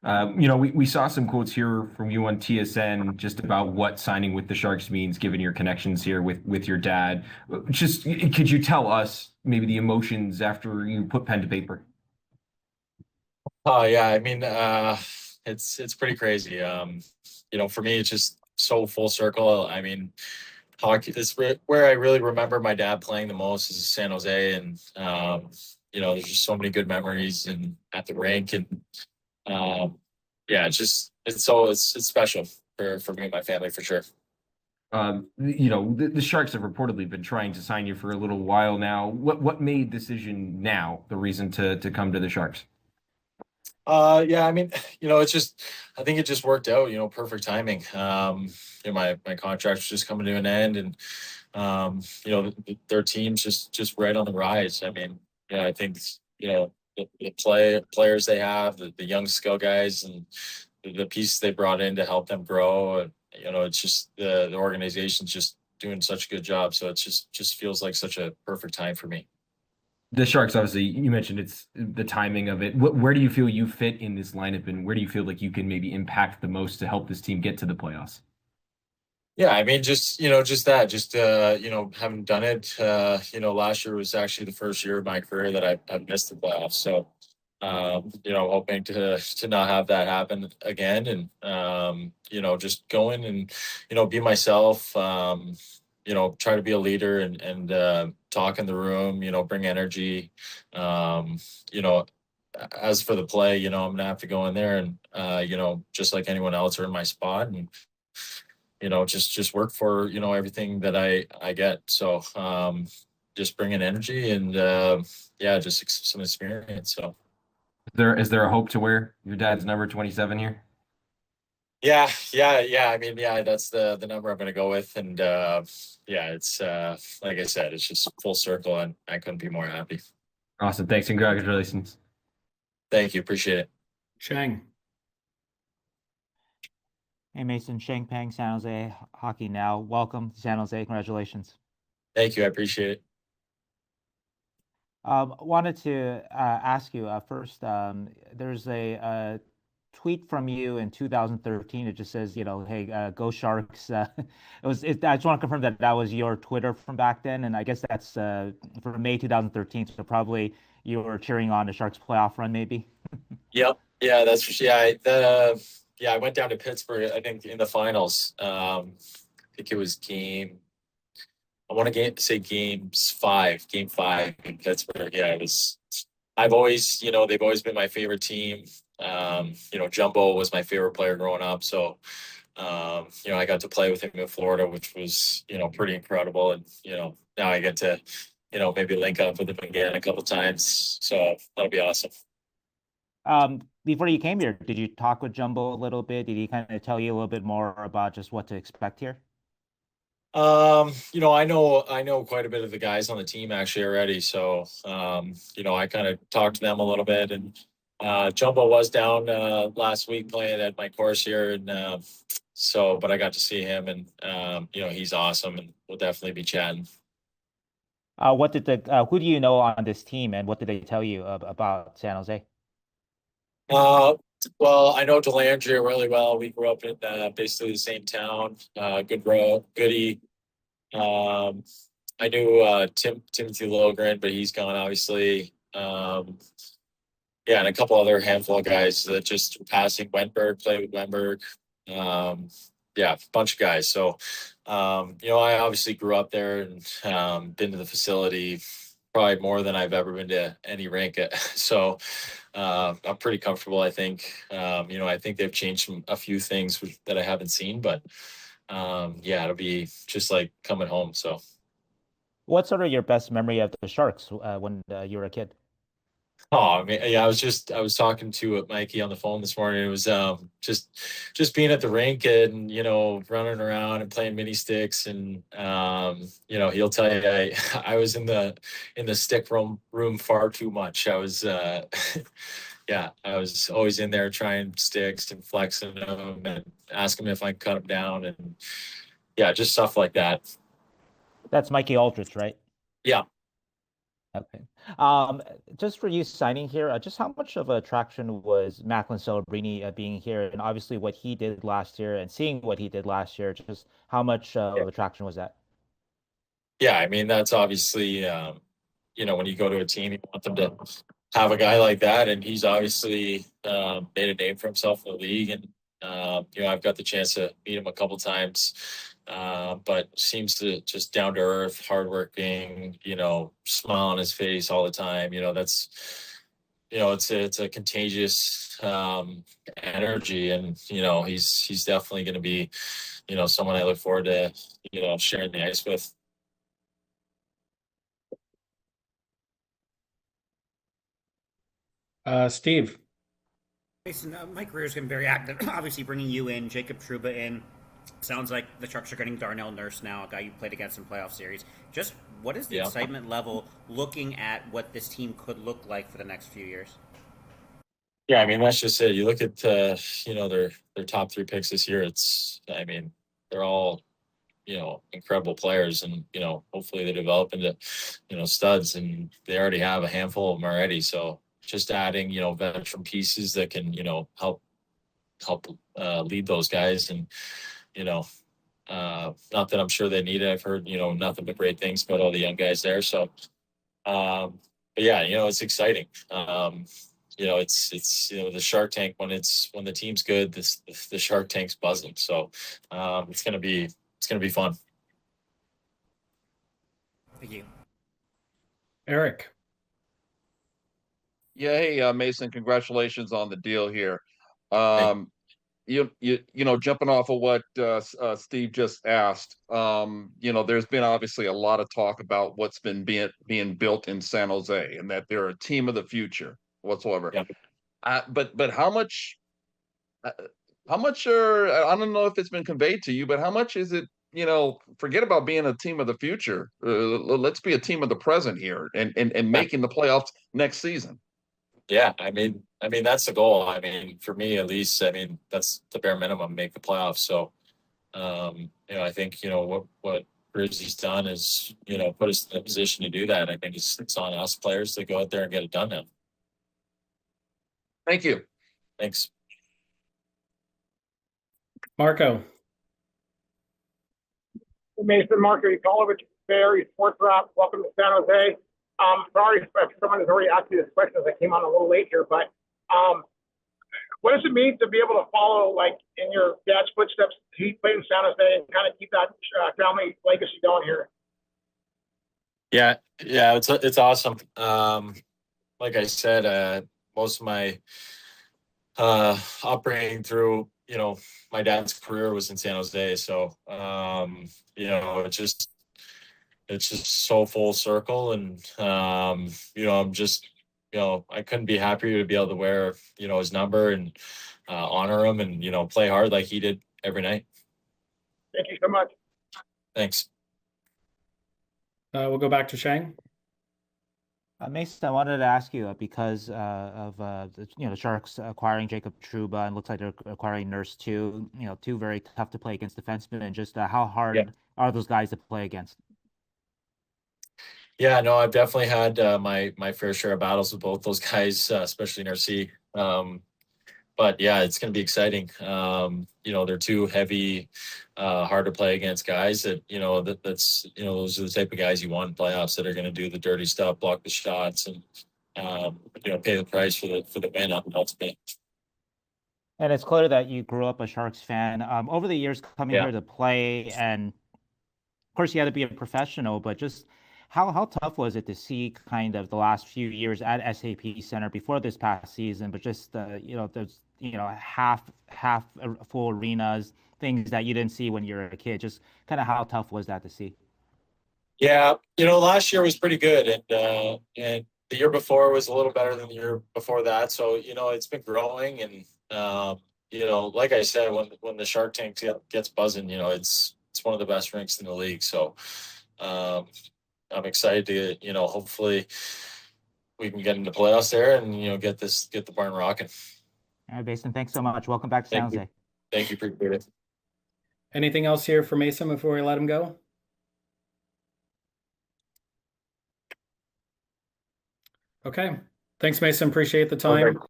We saw some quotes here from you on TSN just about what signing with the Sharks means, given your connections here with your dad. Just could you tell us maybe the emotions after you put pen to paper? Oh yeah, I mean, it's pretty crazy. For me, it's just so full circle. I mean, hockey is where I really remember my dad playing the most is San Jose, and there's just so many good memories and at the rink, and um, yeah, it's special for me and my family for sure. The Sharks have reportedly been trying to sign you for a little while now. What made decision now the reason to come to the Sharks? Yeah, I mean, it's just, I think it just worked out, perfect timing. My contract was just coming to an end, and their team's just right on the rise. I mean, yeah, I think the players they have, the young skill guys, and the pieces they brought in to help them grow, and it's just the organization's just doing such a good job. So it just feels like such a perfect time for me. The Sharks, obviously, you mentioned it's the timing of it. Where do you feel you fit in this lineup, and where do you feel like you can maybe impact the most to help this team get to the playoffs? Yeah, I mean, haven't done it. Last year was actually the first year of my career that I've missed the playoffs. So, hoping to not have that happen again, and just going and be myself. Try to be a leader and talk in the room. Bring energy. Um, you know, as for the play, I'm gonna have to go in there and just like anyone else, earn my spot and just work for everything that I get. So just bring in energy and yeah, just some experience. So Is there a hope to wear your dad's number 27 here? yeah. I mean, yeah, that's the number I'm gonna go with, and yeah, it's like I said, it's just full circle, and I couldn't be more happy. Awesome. Thanks. Congratulations. Thank you, appreciate it. Shang. Hey Mason, Sheng Peng, San Jose Hockey Now. Welcome to San Jose. Congratulations. Thank you, I appreciate it. Wanted to ask you first. There's a tweet from you in 2013. It just says, hey, go Sharks. I just want to confirm that that was your Twitter from back then, and I guess that's from May 2013. So probably you were cheering on the Sharks playoff run, maybe. Yep. Yeah, that's for sure. Yeah, I went down to Pittsburgh, I think in the finals. I think it was I want to say game five in Pittsburgh. Yeah, it was. They've always been my favorite team. Jumbo was my favorite player growing up. So, I got to play with him in Florida, which was, pretty incredible. And, now I get to, maybe link up with him again a couple times. So that'll be awesome. Before you came here, did you talk with Jumbo a little bit? Did he kind of tell you a little bit more about just what to expect here? I know quite a bit of the guys on the team actually already. So, I kind of talked to them a little bit, and Jumbo was down last week playing at my course here, and but I got to see him, and he's awesome, and we'll definitely be chatting. What did the who do you know on this team, and what did they tell you about San Jose? Uh, well, I know Delandria really well. We grew up in basically the same town. Good bro, goody. Um, I knew Timothy Logren, but he's gone obviously. Yeah, and a couple other handful of guys that just passing. Wenberg played with Wenberg. Um, yeah, a bunch of guys. So, I obviously grew up there and been to the facility probably more than I've ever been to any rink. So, I'm pretty comfortable. I think. I think they've changed a few things that I haven't seen, but yeah, it'll be just like coming home. So. What's sort of your best memory of the Sharks when you were a kid? Oh, I mean, yeah, I was talking to Mikey on the phone this morning. It was just being at the rink and running around and playing mini sticks, and he'll tell you I was in the stick room far too much. I was yeah, I was always in there trying sticks and flexing them and asking him if I could cut them down, and yeah, just stuff like that. That's Mikey Aldrich, right? Yeah. Okay. Just for you signing here, just how much of a attraction was Macklin Celebrini being here, and obviously what he did last year, and seeing what he did last year, just how much of attraction was that? Yeah, I mean that's obviously when you go to a team, you want them to have a guy like that, and he's obviously made a name for himself in the league, and I've got the chance to meet him a couple times, but seems to just down to earth, hardworking, smile on his face all the time. It's a contagious energy, and he's definitely going to be someone I look forward to sharing the ice with. Steve. Mason, my career's been very active. Obviously, bringing you in, Jacob Trouba in. Sounds like the Sharks are getting Darnell Nurse now, a guy you played against in playoff series. Just what is the excitement level looking at what this team could look like for the next few years? Yeah, I mean that's just it. You look at their top three picks this year. They're all incredible players, and hopefully they develop into studs, and they already have a handful of them already. So just adding veteran pieces that can help lead those guys, and not that I'm sure they need it. I've heard nothing but great things about all the young guys there. So but yeah, it's exciting. It's the Shark Tank when the team's good, the Shark Tank's buzzing. So it's gonna be fun. Thank you. Eric. Yeah, hey, Mason, congratulations on the deal here. Jumping off of what Steve just asked, there's been obviously a lot of talk about what's been being built in San Jose, and that they're a team of the future whatsoever. Yeah. But how much are, I don't know if it's been conveyed to you, but how much is it? Forget about being a team of the future. Let's be a team of the present here, and making the playoffs next season. Yeah, I mean that's the goal. I mean, for me at least, that's the bare minimum, make the playoffs. So, I think what Grizzly's done is put us in a position to do that. I think it's on us players to go out there and get it done now. Thank you. Thanks. Marco. Mason Marchment, Valkyries Sports Wrap. Welcome to San Jose. Sorry if someone has already asked you this question as I came on a little late here, but what does it mean to be able to follow, like, in your dad's footsteps? He played in San Jose and kind of keep that family legacy going here. Yeah, it's awesome. Like I said, most of my upbringing through my dad's career was in San Jose, so it's just so full circle, and I'm just I couldn't be happier to be able to wear his number and honor him, and play hard like he did every night. Thank you so much. Thanks. We'll go back to Shang. Mason, I wanted to ask you because of the Sharks acquiring Jacob Trouba, and looks like they're acquiring Nurse too. Two very tough to play against defensemen, and just how hard are those guys to play against? Yeah, no, I've definitely had my fair share of battles with both those guys, especially Nurse. But yeah, it's going to be exciting. They're two heavy, hard to play against guys that that's those are the type of guys you want in playoffs, that are going to do the dirty stuff, block the shots, and pay the price for the win ultimately. And it's clear that you grew up a Sharks fan. Over the years coming here to play, and of course you had to be a professional, but just how tough was it to see kind of the last few years at SAP Center before this past season, but just those half full arenas, things that you didn't see when you were a kid? Just kind of how tough was that to see? Yeah, last year was pretty good, and the year before was a little better than the year before that. So it's been growing, and like I said, when the Shark Tank gets buzzing, it's one of the best rinks in the league. So I'm excited to hopefully we can get into playoffs there, and get the barn rocking. All right, Mason, thanks so much. Welcome back to San Jose. Thank you. Appreciate it. Anything else here for Mason before we let him go? Okay. Thanks, Mason. Appreciate the time. Okay.